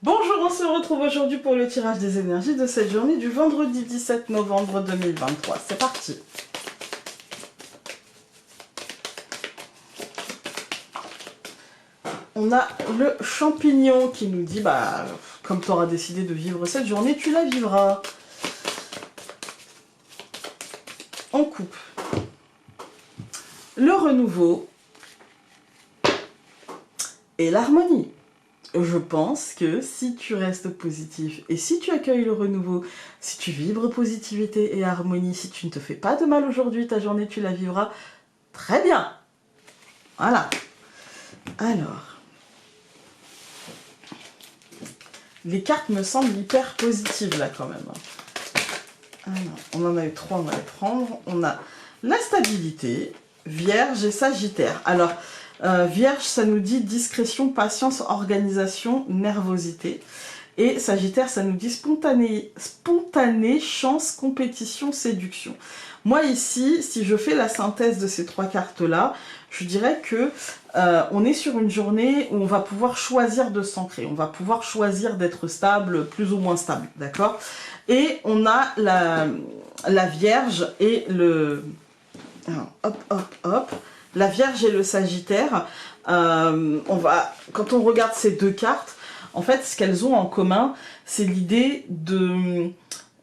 Bonjour, on se retrouve aujourd'hui pour le tirage des énergies de cette journée du vendredi 17 novembre 2023. C'est parti. On a le champignon qui nous dit, comme tu auras décidé de vivre cette journée, tu la vivras. On coupe. Le renouveau et l'harmonie. Je pense que si tu restes positif et si tu accueilles le renouveau, si tu vibres positivité et harmonie, si tu ne te fais pas de mal aujourd'hui, ta journée tu la vivras très bien. Voilà. Alors, les cartes me semblent hyper positives là quand même. Alors, on en a eu 3, on va les prendre. On a la stabilité, Vierge et Sagittaire. Alors, Vierge, ça nous dit discrétion, patience, organisation, nervosité. Et Sagittaire, ça nous dit spontané, chance, compétition, séduction. Moi ici, si je fais la synthèse de ces 3 cartes-là, je dirais que on est sur une journée où on va pouvoir choisir de s'ancrer. On va pouvoir choisir d'être stable, plus ou moins stable, d'accord? Et on a la Vierge et le... Alors, hop. La Vierge et le Sagittaire, quand on regarde ces 2 cartes, en fait, ce qu'elles ont en commun, c'est l'idée de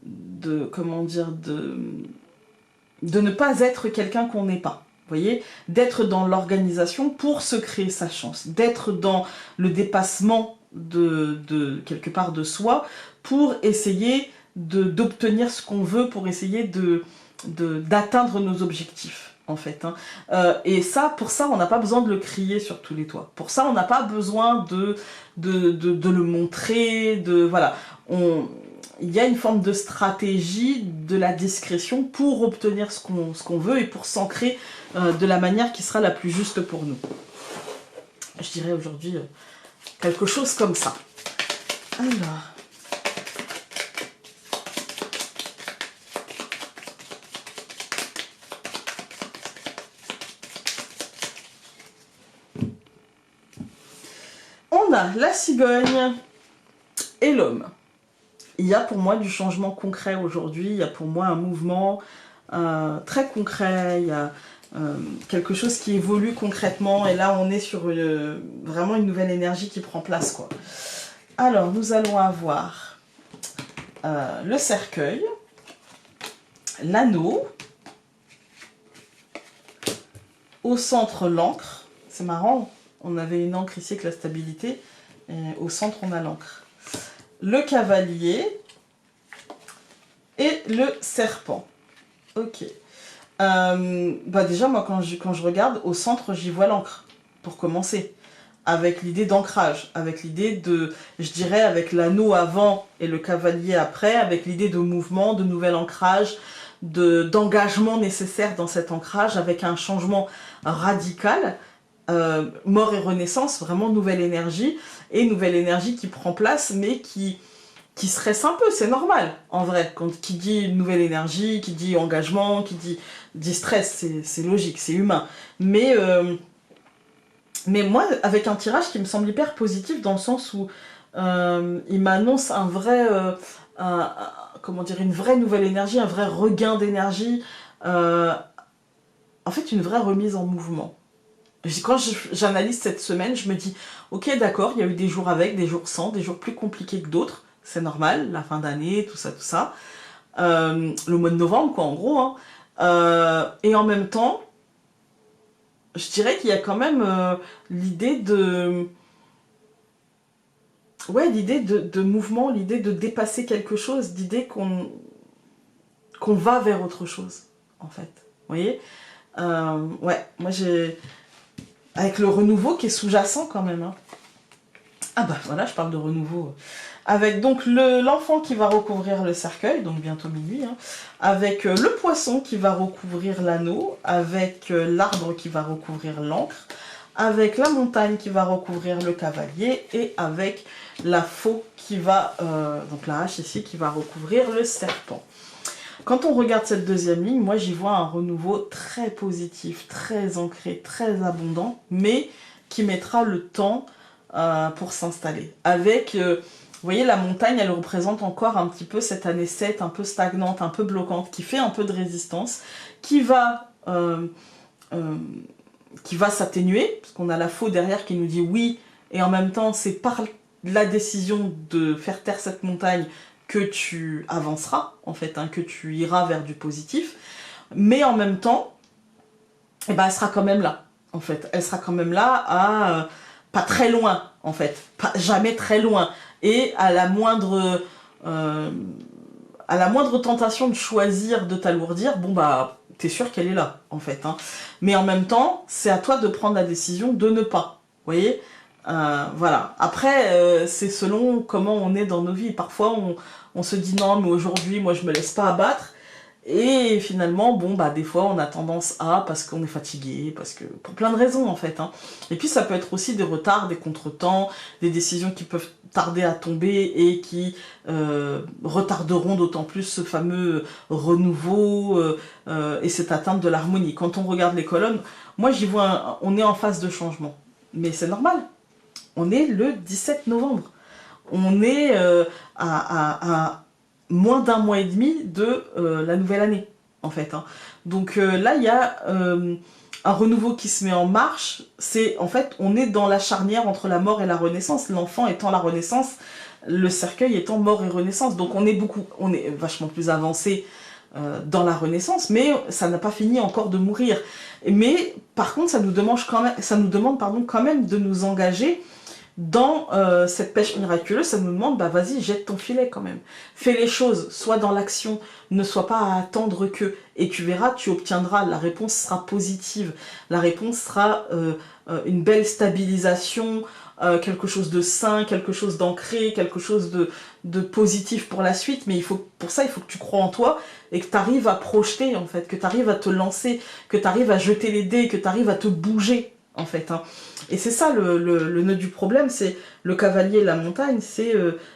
ne pas être quelqu'un qu'on n'est pas. Vous voyez, d'être dans l'organisation pour se créer sa chance, d'être dans le dépassement de quelque part de soi pour essayer d'obtenir ce qu'on veut, pour essayer d'atteindre nos objectifs. En fait, et ça, pour ça, on n'a pas besoin de le crier sur tous les toits. Pour ça, on n'a pas besoin de le montrer, voilà. Il y a une forme de stratégie de la discrétion pour obtenir ce qu'on veut et pour s'ancrer de la manière qui sera la plus juste pour nous. Je dirais aujourd'hui quelque chose comme ça. Alors... On a la cigogne et l'homme. Il y a pour moi du changement concret aujourd'hui, il y a pour moi un mouvement très concret, il y a quelque chose qui évolue concrètement et là on est sur vraiment une nouvelle énergie qui prend place, quoi. Alors nous allons avoir le cercueil, l'anneau, au centre l'encre, c'est marrant. On avait une encre ici avec la stabilité. Et au centre, on a l'encre. Le cavalier et le serpent. Ok. Déjà, moi, quand je regarde, au centre, j'y vois l'encre, pour commencer. Avec l'idée d'ancrage, avec l'idée de, je dirais, avec l'anneau avant et le cavalier après, avec l'idée de mouvement, de nouvel ancrage, d'engagement nécessaire dans cet ancrage, avec un changement radical. Mort et renaissance, vraiment nouvelle énergie, et nouvelle énergie qui prend place, mais qui stresse un peu, c'est normal, en vrai. Qui dit nouvelle énergie, qui dit engagement, qui dit stress, c'est logique, c'est humain. Mais moi, avec un tirage qui me semble hyper positif, dans le sens où il m'annonce un vrai... comment dire, une vraie nouvelle énergie, un vrai regain d'énergie, en fait, une vraie remise en mouvement. Quand j'analyse cette semaine, je me dis, ok, d'accord, il y a eu des jours avec, des jours sans, des jours plus compliqués que d'autres, c'est normal, la fin d'année, tout ça. Le mois de novembre, quoi, en gros. Et en même temps, je dirais qu'il y a quand même l'idée de... Ouais, l'idée de mouvement, l'idée de dépasser quelque chose, l'idée qu'on va vers autre chose, en fait. Vous voyez ouais, moi j'ai... Avec le renouveau qui est sous-jacent quand même. Ah voilà, je parle de renouveau. Avec donc l'enfant qui va recouvrir le cercueil, donc bientôt minuit. Avec le poisson qui va recouvrir l'anneau. Avec l'arbre qui va recouvrir l'encre. Avec la montagne qui va recouvrir le cavalier. Et avec la faux qui va, donc la hache ici, qui va recouvrir le serpent. Quand on regarde cette deuxième ligne, moi j'y vois un renouveau très positif, très ancré, très abondant, mais qui mettra le temps pour s'installer. Avec voyez, la montagne, elle représente encore un petit peu cette année 7, un peu stagnante, un peu bloquante, qui fait un peu de résistance, euh, qui va s'atténuer, parce qu'on a la faux derrière qui nous dit oui, et en même temps, c'est par la décision de faire taire cette montagne que tu avanceras, en fait, hein, que tu iras vers du positif, mais en même temps, eh ben, elle sera quand même là, en fait. Elle sera quand même là pas très loin, en fait. Pas, jamais très loin. Et euh, à la moindre tentation de choisir de t'alourdir, bon bah, t'es sûr qu'elle est là, en fait. Hein. Mais en même temps, c'est à toi de prendre la décision de ne pas. Vous voyez voilà. Après, c'est selon comment on est dans nos vies. Parfois, on se dit non, mais aujourd'hui, moi, je me laisse pas abattre. Et finalement, bon, bah, des fois, on a tendance à, parce qu'on est fatigué, parce que, pour plein de raisons, en fait, hein. Et puis, ça peut être aussi des retards, des contretemps, des décisions qui peuvent tarder à tomber et qui retarderont d'autant plus ce fameux renouveau et cette atteinte de l'harmonie. Quand on regarde les colonnes, moi, j'y vois, on est en phase de changement. Mais c'est normal. On est le 17 novembre. On est à moins d'un mois et demi de la nouvelle année, en fait. Hein. Donc là, il y a un renouveau qui se met en marche. C'est, en fait, on est dans la charnière entre la mort et la renaissance. L'enfant étant la renaissance, le cercueil étant mort et renaissance. Donc on est vachement plus avancé dans la renaissance, mais ça n'a pas fini encore de mourir. Mais par contre, ça nous demande quand même de nous engager dans cette pêche miraculeuse. Ça nous demande, bah vas-y, jette ton filet quand même. Fais les choses, sois dans l'action, ne sois pas à attendre que. Et tu verras, tu obtiendras, la réponse sera positive. La réponse sera une belle stabilisation, quelque chose de sain, quelque chose d'ancré, quelque chose de positif pour la suite. Mais pour ça, il faut que tu crois en toi et que tu arrives à projeter, en fait, que tu arrives à te lancer, que tu arrives à jeter les dés, que tu arrives à te bouger, en fait. Hein. Et c'est ça le nœud du problème, c'est le cavalier et la montagne, c'est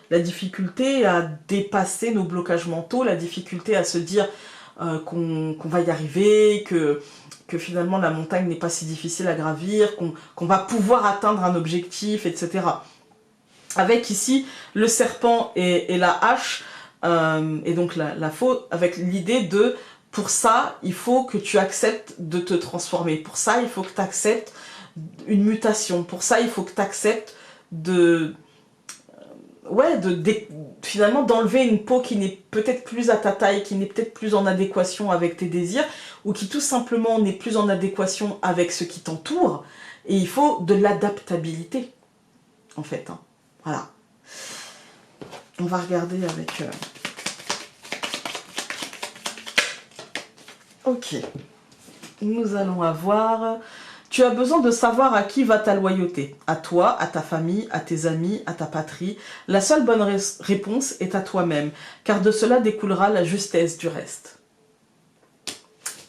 la difficulté à dépasser nos blocages mentaux, la difficulté à se dire qu'on va y arriver, que finalement la montagne n'est pas si difficile à gravir, qu'on va pouvoir atteindre un objectif, etc. Avec ici le serpent et la hache, et donc la faux, avec l'idée de, pour ça, il faut que tu acceptes de te transformer. Pour ça, il faut que tu acceptes une mutation. Pour ça, il faut que tu acceptes finalement d'enlever une peau qui n'est peut-être plus à ta taille, qui n'est peut-être plus en adéquation avec tes désirs, ou qui tout simplement n'est plus en adéquation avec ce qui t'entoure. Et il faut de l'adaptabilité, en fait. Hein. Voilà. On va regarder avec... Ok. Nous allons avoir... Tu as besoin de savoir à qui va ta loyauté. À toi, à ta famille, à tes amis, à ta patrie. La seule bonne réponse est à toi-même, car de cela découlera la justesse du reste.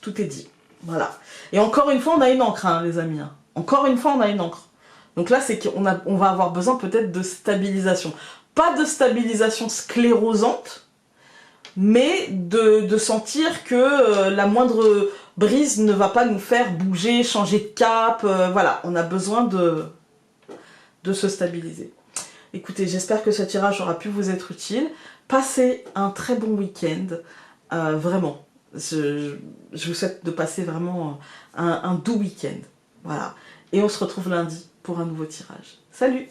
Tout est dit. Voilà. Et encore une fois, on a une encre, hein, les amis. Hein. Encore une fois, on a une encre. Donc là, c'est qu'on va avoir besoin peut-être de stabilisation. Pas de stabilisation sclérosante, mais de sentir que la moindre brise ne va pas nous faire bouger, changer de cap. Voilà, on a besoin de se stabiliser. Écoutez, j'espère que ce tirage aura pu vous être utile. Passez un très bon week-end. Vraiment. Je vous souhaite de passer vraiment un doux week-end. Voilà. Et on se retrouve lundi pour un nouveau tirage. Salut!